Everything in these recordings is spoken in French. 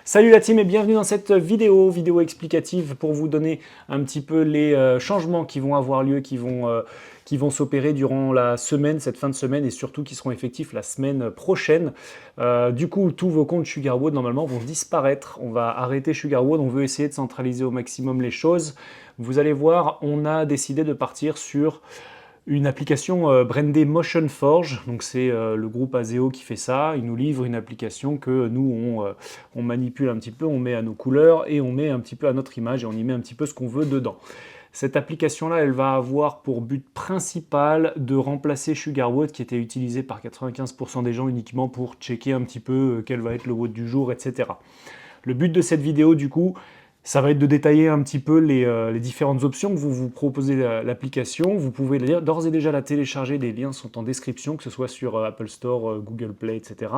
Salut la team et bienvenue dans cette vidéo explicative pour vous donner un petit peu les changements qui vont avoir lieu, qui vont s'opérer durant la semaine, cette fin de semaine et surtout qui seront effectifs la semaine prochaine. Du coup, tous vos comptes Sugarwood normalement vont disparaître. On va arrêter Sugarwood, on veut essayer de centraliser au maximum les choses. Vous allez voir, on a décidé de partir sur une application brandée Motion Forge, donc c'est le groupe Azeo qui fait ça. Il nous livre une application que nous on manipule un petit peu, on met à nos couleurs et on met un petit peu à notre image et on y met un petit peu ce qu'on veut dedans. Cette application-là, elle va avoir pour but principal de remplacer Sugarwood qui était utilisé par 95% des gens uniquement pour checker un petit peu quel va être le wood du jour, etc. Le but de cette vidéo, du coup, ça va être de détailler un petit peu les différentes options que vous proposez l'application. Vous pouvez d'ores et déjà la télécharger, les liens sont en description, que ce soit sur Apple Store, Google Play, etc.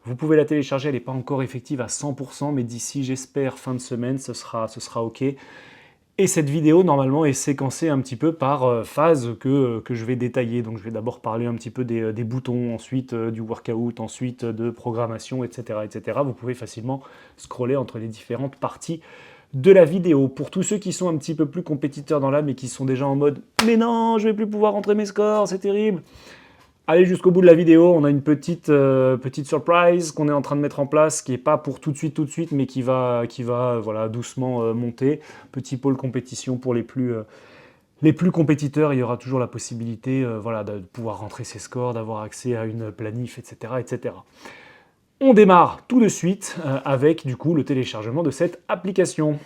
Vous pouvez la télécharger, elle n'est pas encore effective à 100%, mais d'ici, j'espère, fin de semaine, ce sera OK. Et cette vidéo, normalement, est séquencée un petit peu par phase que je vais détailler. Donc, je vais d'abord parler un petit peu des boutons, ensuite du workout, ensuite de programmation, etc., etc. Vous pouvez facilement scroller entre les différentes parties de la vidéo. Pour tous ceux qui sont un petit peu plus compétiteurs dans l'âme et qui sont déjà en mode « Mais non, je vais plus pouvoir rentrer mes scores, c'est terrible !» Allez jusqu'au bout de la vidéo, on a une petite surprise qu'on est en train de mettre en place, qui n'est pas pour tout de suite, mais qui va voilà, doucement monter. Petit pôle compétition pour les plus compétiteurs, il y aura toujours la possibilité voilà, de pouvoir rentrer ses scores, d'avoir accès à une planif, etc., etc. On démarre tout de suite avec du coup le téléchargement de cette application.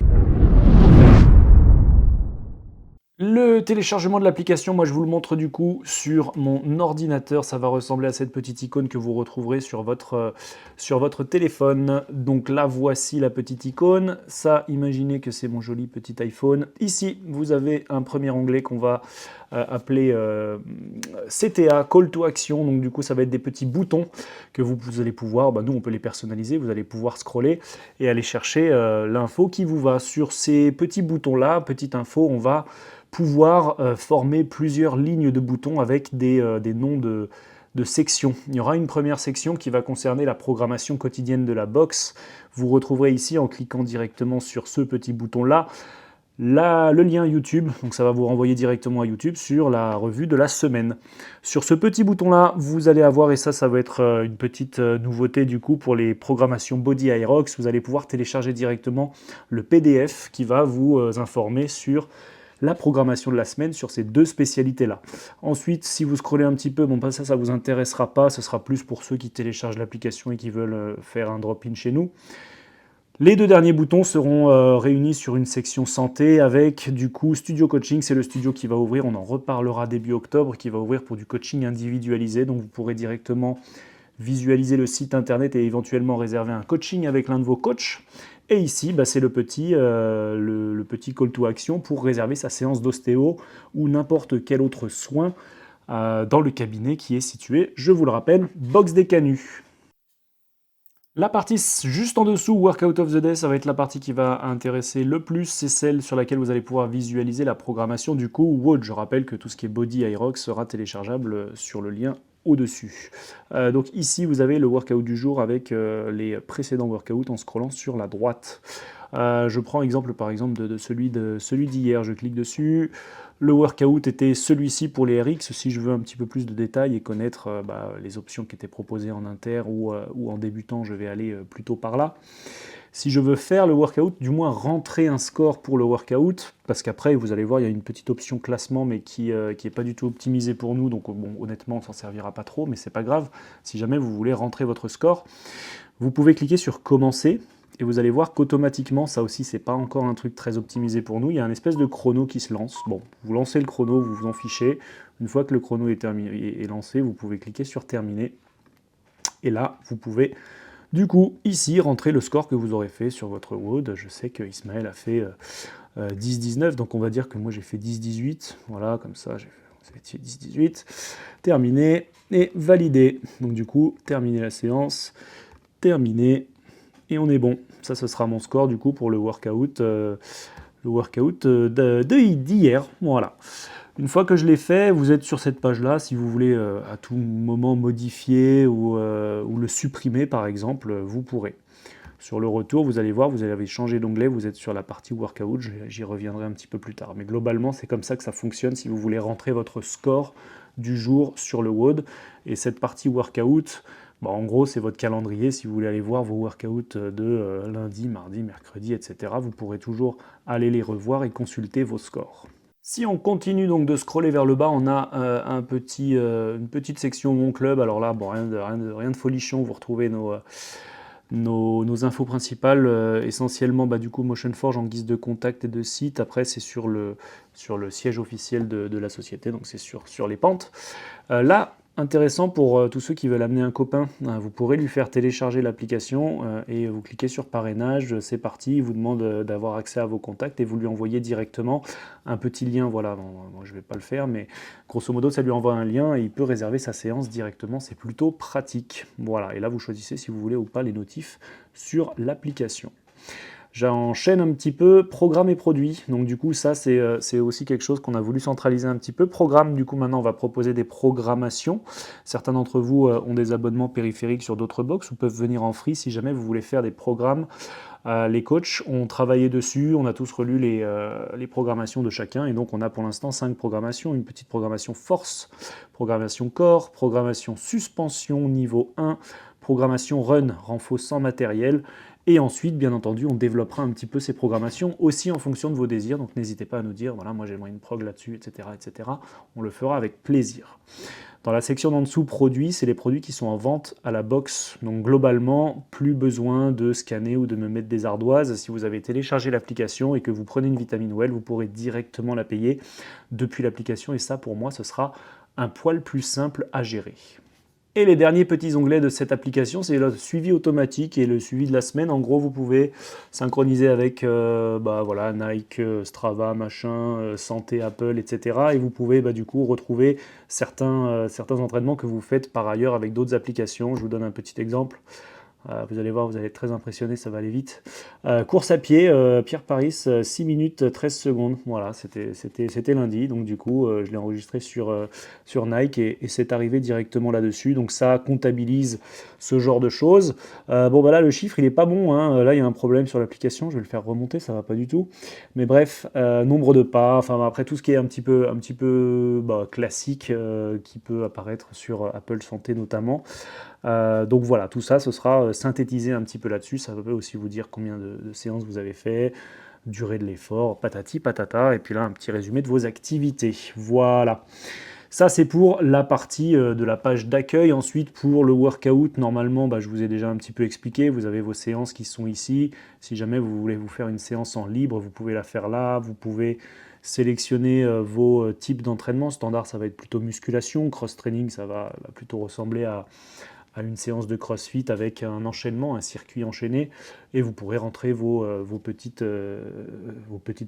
Le téléchargement de l'application, moi je vous le montre du coup sur mon ordinateur. Ça va ressembler à cette petite icône que vous retrouverez sur votre téléphone. Donc là, voici la petite icône. Ça, imaginez que c'est mon joli petit iPhone. Ici, vous avez un premier onglet qu'on va appeler CTA, Call to Action. Donc du coup, ça va être des petits boutons que vous allez pouvoir, nous on peut les personnaliser, vous allez pouvoir scroller et aller chercher l'info qui vous va. Sur ces petits boutons-là, petite info, on va pouvoir former plusieurs lignes de boutons avec des noms de sections. Il y aura une première section qui va concerner la programmation quotidienne de la box. Vous retrouverez ici, en cliquant directement sur ce petit bouton-là, le lien YouTube, donc ça va vous renvoyer directement à YouTube sur la revue de la semaine. Sur ce petit bouton-là, vous allez avoir, et ça va être une petite nouveauté du coup pour les programmations Body Aerox, vous allez pouvoir télécharger directement le PDF qui va vous informer sur la programmation de la semaine sur ces deux spécialités-là. Ensuite, si vous scrollez un petit peu, bon, ça vous intéressera pas, ce sera plus pour ceux qui téléchargent l'application et qui veulent faire un drop-in chez nous. Les deux derniers boutons seront réunis sur une section santé avec du coup Studio Coaching, c'est le studio qui va ouvrir, on en reparlera début octobre, qui va ouvrir pour du coaching individualisé, donc vous pourrez directement visualiser le site internet et éventuellement réserver un coaching avec l'un de vos coachs. Et ici, c'est le petit call to action pour réserver sa séance d'ostéo ou n'importe quel autre soin dans le cabinet qui est situé, je vous le rappelle, box des Canuts. La partie juste en dessous, Workout of the Day, ça va être la partie qui va intéresser le plus, c'est celle sur laquelle vous allez pouvoir visualiser la programmation du coup WOD. Je rappelle que tout ce qui est Body Aerox sera téléchargeable sur le lien au-dessus. Donc ici, vous avez le workout du jour avec les précédents workouts en scrollant sur la droite. Je prends exemple par exemple de celui d'hier, je clique dessus. Le workout était celui-ci pour les RX. Si je veux un petit peu plus de détails et connaître les options qui étaient proposées en inter ou en débutant, je vais aller plutôt par là. Si je veux faire le workout, du moins rentrer un score pour le workout, parce qu'après, vous allez voir, il y a une petite option classement, mais qui n'est pas du tout optimisée pour nous, donc bon, honnêtement, on s'en servira pas trop, mais c'est pas grave. Si jamais vous voulez rentrer votre score, vous pouvez cliquer sur commencer, et vous allez voir qu'automatiquement, ça aussi, c'est pas encore un truc très optimisé pour nous, il y a un espèce de chrono qui se lance. Bon, vous lancez le chrono, vous vous en fichez. Une fois que le chrono est lancé, vous pouvez cliquer sur terminer, et là, vous pouvez du coup, ici, rentrez le score que vous aurez fait sur votre WOD. Je sais que Ismaël a fait 10-19, donc on va dire que moi j'ai fait 10-18. Voilà, comme ça, j'ai fait 10-18. Terminé et validé. Donc du coup, terminer la séance, terminé, et on est bon. Ça, ce sera mon score du coup pour le workout d'hier. Voilà. Une fois que je l'ai fait, vous êtes sur cette page-là. Si vous voulez à tout moment modifier ou le supprimer, par exemple, vous pourrez. Sur le retour, vous allez voir, vous avez changé d'onglet, vous êtes sur la partie workout, j'y reviendrai un petit peu plus tard. Mais globalement, c'est comme ça que ça fonctionne si vous voulez rentrer votre score du jour sur le WOD. Et cette partie workout, bah, en gros, c'est votre calendrier. Si vous voulez aller voir vos workouts de lundi, mardi, mercredi, etc., vous pourrez toujours aller les revoir et consulter vos scores. Si on continue donc de scroller vers le bas, on a une petite section Mon Club. Alors là, bon, rien de folichon, vous retrouvez nos infos principales, essentiellement du coup MotionForge en guise de contact et de site. Après, c'est sur le siège officiel de la société, donc c'est sur les pentes. Là, intéressant pour tous ceux qui veulent amener un copain, vous pourrez lui faire télécharger l'application et vous cliquez sur parrainage, c'est parti, il vous demande d'avoir accès à vos contacts et vous lui envoyez directement un petit lien, voilà, bon, je ne vais pas le faire, mais grosso modo ça lui envoie un lien et il peut réserver sa séance directement, c'est plutôt pratique. Voilà, et là vous choisissez si vous voulez ou pas les notifs sur l'application. J'enchaîne un petit peu, programme et produits. Donc du coup, ça, c'est aussi quelque chose qu'on a voulu centraliser un petit peu. Programme, du coup, maintenant, on va proposer des programmations. Certains d'entre vous ont des abonnements périphériques sur d'autres box ou peuvent venir en free si jamais vous voulez faire des programmes. Les coachs ont travaillé dessus, on a tous relu les programmations de chacun, et donc on a pour l'instant 5 programmations. Une petite programmation force, programmation corps, programmation suspension niveau 1, programmation run, renfort sans matériel. Et ensuite, bien entendu, on développera un petit peu ces programmations aussi en fonction de vos désirs. Donc n'hésitez pas à nous dire, voilà, moi j'aimerais une prog là-dessus, etc., etc. On le fera avec plaisir. Dans la section d'en dessous, produits, c'est les produits qui sont en vente à la box. Donc globalement, plus besoin de scanner ou de me mettre des ardoises. Si vous avez téléchargé l'application et que vous prenez une vitamine Well, vous pourrez directement la payer depuis l'application. Et ça, pour moi, ce sera un poil plus simple à gérer. Et les derniers petits onglets de cette application, c'est le suivi automatique et le suivi de la semaine. En gros, vous pouvez synchroniser avec voilà, Nike, Strava, machin, Santé, Apple, etc. Et vous pouvez du coup retrouver certains entraînements que vous faites par ailleurs avec d'autres applications. Je vous donne un petit exemple. Vous allez voir, vous allez être très impressionné, ça va aller vite. Course à pied, Pierre Paris, 6 minutes 13 secondes. Voilà, c'était lundi, donc du coup, je l'ai enregistré sur Nike et c'est arrivé directement là-dessus. Donc ça comptabilise ce genre de choses. Là, le chiffre, il est pas bon, hein. Là, il y a un problème sur l'application, je vais le faire remonter, ça va pas du tout. Mais bref, nombre de pas, enfin après tout ce qui est un petit peu classique qui peut apparaître sur Apple Santé notamment. Donc voilà, tout ça, ce sera synthétisé un petit peu là-dessus. Ça peut aussi vous dire combien de séances vous avez fait, durée de l'effort, patati patata, et puis là, un petit résumé de vos activités. Voilà. Ça, c'est pour la partie de la page d'accueil. Ensuite, pour le workout, normalement, je vous ai déjà un petit peu expliqué. Vous avez vos séances qui sont ici. Si jamais vous voulez vous faire une séance en libre, vous pouvez la faire là. Vous pouvez sélectionner vos types d'entraînement. Standard, ça va être plutôt musculation. Cross-training, ça va plutôt ressembler à une séance de CrossFit avec un enchaînement, un circuit enchaîné, et vous pourrez rentrer vos petites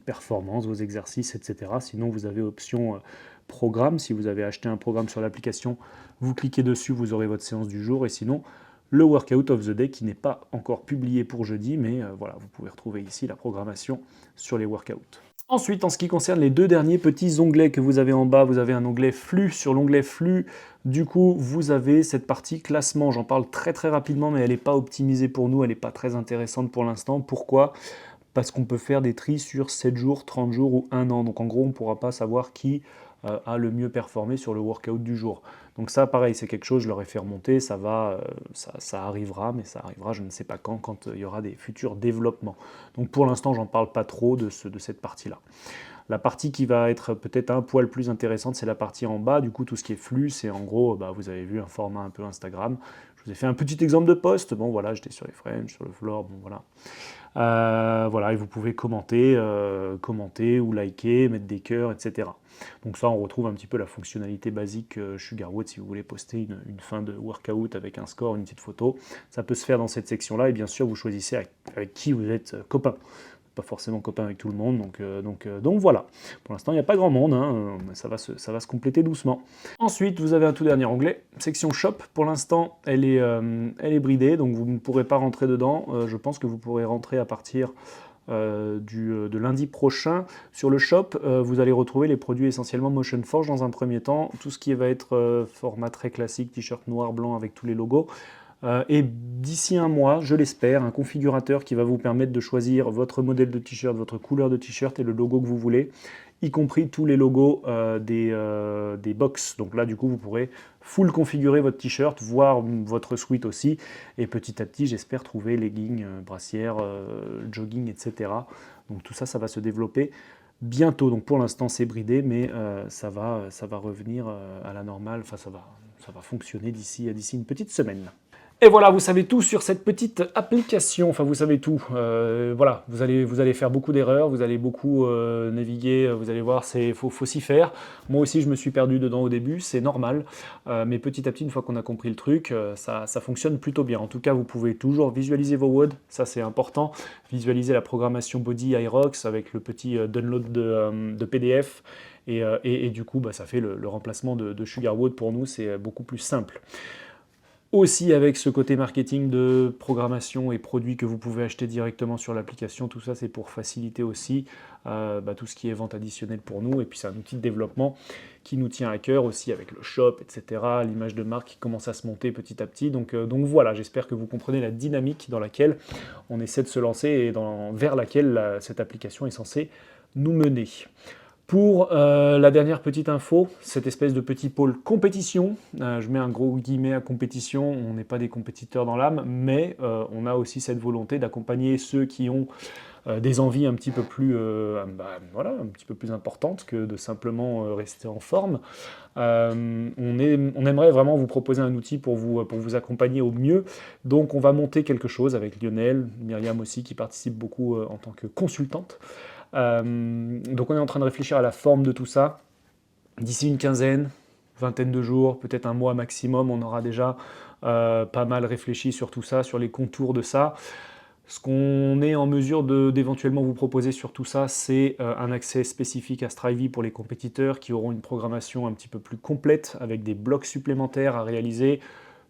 performances, vos exercices, etc. Sinon, vous avez option programme. Si vous avez acheté un programme sur l'application, vous cliquez dessus, vous aurez votre séance du jour, et sinon, le Workout of the Day qui n'est pas encore publié pour jeudi, mais voilà, vous pouvez retrouver ici la programmation sur les workouts. Ensuite, en ce qui concerne les deux derniers petits onglets que vous avez en bas, vous avez un onglet flux. Sur l'onglet flux, du coup, vous avez cette partie classement. J'en parle très très rapidement, mais elle n'est pas optimisée pour nous, elle n'est pas très intéressante pour l'instant. Pourquoi ? Parce qu'on peut faire des tris sur 7 jours, 30 jours ou 1 an. Donc en gros, on ne pourra pas savoir qui a le mieux performé sur le workout du jour. Donc ça, pareil, c'est quelque chose, je leur ai fait remonter, ça arrivera, mais ça arrivera, je ne sais pas quand il y aura des futurs développements. Donc pour l'instant, j'en parle pas trop de cette partie-là. La partie qui va être peut-être un poil plus intéressante, c'est la partie en bas. Du coup, tout ce qui est flux, c'est en gros, vous avez vu un format un peu Instagram. Je vous ai fait un petit exemple de post. Bon, voilà, j'étais sur les French, sur le floor, bon, voilà. Voilà, et vous pouvez commenter ou liker, mettre des cœurs, etc. Donc ça, on retrouve un petit peu la fonctionnalité basique Sugarwood si vous voulez poster une fin de workout avec un score, une petite photo. Ça peut se faire dans cette section-là, et bien sûr, vous choisissez avec qui vous êtes copain. Pas forcément copain avec tout le monde, donc voilà. Pour l'instant, il n'y a pas grand monde, hein, ça va se compléter doucement. Ensuite, vous avez un tout dernier onglet, section Shop. Pour l'instant, elle est bridée, donc vous ne pourrez pas rentrer dedans. Je pense que vous pourrez rentrer à partir de lundi prochain. Sur le shop, vous allez retrouver les produits essentiellement MotionForge dans un premier temps. Tout ce qui va être format très classique, t-shirt noir, blanc avec tous les logos. et d'ici un mois, je l'espère, un configurateur qui va vous permettre de choisir votre modèle de t-shirt, votre couleur de t-shirt et le logo que vous voulez, y compris tous les logos des box. Donc là, du coup, vous pourrez full configurer votre t-shirt, voir votre suite aussi, et petit à petit, j'espère trouver leggings, brassières, jogging, etc. Donc tout ça, ça va se développer bientôt. Donc pour l'instant, c'est bridé, mais ça va revenir à la normale. Enfin, ça va fonctionner d'ici une petite semaine. Et voilà, vous savez tout sur cette petite application. Enfin, vous savez tout. Voilà, vous allez faire beaucoup d'erreurs, vous allez beaucoup naviguer. Vous allez voir, faut s'y faire. Moi aussi, je me suis perdu dedans au début, c'est normal. Mais petit à petit, une fois qu'on a compris le truc, ça fonctionne plutôt bien. En tout cas, vous pouvez toujours visualiser vos WOD, ça c'est important. Visualiser la programmation Body iRox avec le petit download de PDF. Et du coup, ça fait le remplacement de SugarWOD pour nous, c'est beaucoup plus simple. Aussi avec ce côté marketing de programmation et produits que vous pouvez acheter directement sur l'application, tout ça c'est pour faciliter aussi tout ce qui est vente additionnelle pour nous, et puis c'est un outil de développement qui nous tient à cœur aussi avec le shop, etc., l'image de marque qui commence à se monter petit à petit, donc voilà, j'espère que vous comprenez la dynamique dans laquelle on essaie de se lancer et vers laquelle cette application est censée nous mener. Pour la dernière petite info, cette espèce de petit pôle compétition, je mets un gros guillemet à compétition, on n'est pas des compétiteurs dans l'âme, mais on a aussi cette volonté d'accompagner ceux qui ont des envies un petit peu plus, voilà, un petit peu plus importantes que de simplement rester en forme. On aimerait vraiment vous proposer un outil pour vous accompagner au mieux, donc on va monter quelque chose avec Lionel, Myriam aussi qui participe beaucoup en tant que consultante. Donc on est en train de réfléchir à la forme de tout ça. D'ici une vingtaine de jours, peut-être un mois maximum, on aura déjà pas mal réfléchi sur tout ça, sur les contours de ça. Ce qu'on est en mesure d'éventuellement vous proposer sur tout ça, c'est un accès spécifique à Strivey pour les compétiteurs qui auront une programmation un petit peu plus complète avec des blocs supplémentaires à réaliser,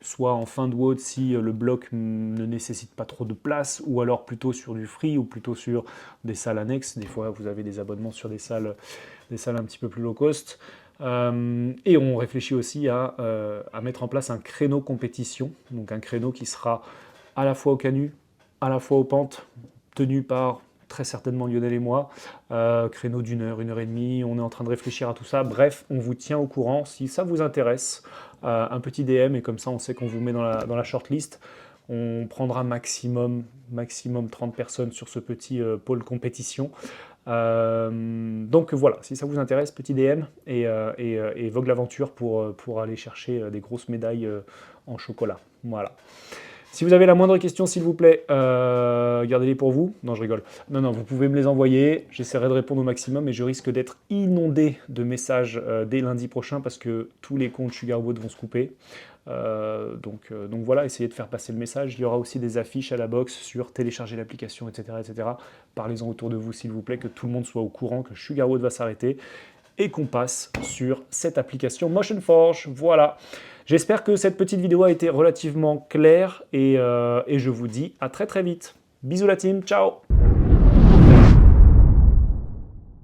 soit en fin de WOD si le bloc ne nécessite pas trop de place, ou alors plutôt sur du free, ou plutôt sur des salles annexes. Des fois, vous avez des abonnements sur des salles un petit peu plus low cost. Et on réfléchit aussi à mettre en place un créneau compétition, donc un créneau qui sera à la fois au canut, à la fois aux pentes, tenu par très certainement Lionel et moi, créneau d'1 heure, 1 heure et demie, on est en train de réfléchir à tout ça. Bref, on vous tient au courant si ça vous intéresse. Un petit DM et comme ça on sait qu'on vous met dans la shortlist. On prendra maximum 30 personnes sur ce petit pôle compétition. Donc voilà, si ça vous intéresse, petit DM et vogue l'aventure pour aller chercher des grosses médailles en chocolat. Voilà. Si vous avez la moindre question, s'il vous plaît, gardez-les pour vous. Non, je rigole. Non, vous pouvez me les envoyer. J'essaierai de répondre au maximum et je risque d'être inondé de messages dès lundi prochain parce que tous les comptes SugarWOD vont se couper. Donc voilà, essayez de faire passer le message. Il y aura aussi des affiches à la box sur télécharger l'application, etc., etc. Parlez-en autour de vous, s'il vous plaît, que tout le monde soit au courant que SugarWOD va s'arrêter et qu'on passe sur cette application MotionForge. Voilà. J'espère que cette petite vidéo a été relativement claire et je vous dis à très très vite. Bisous la team, ciao!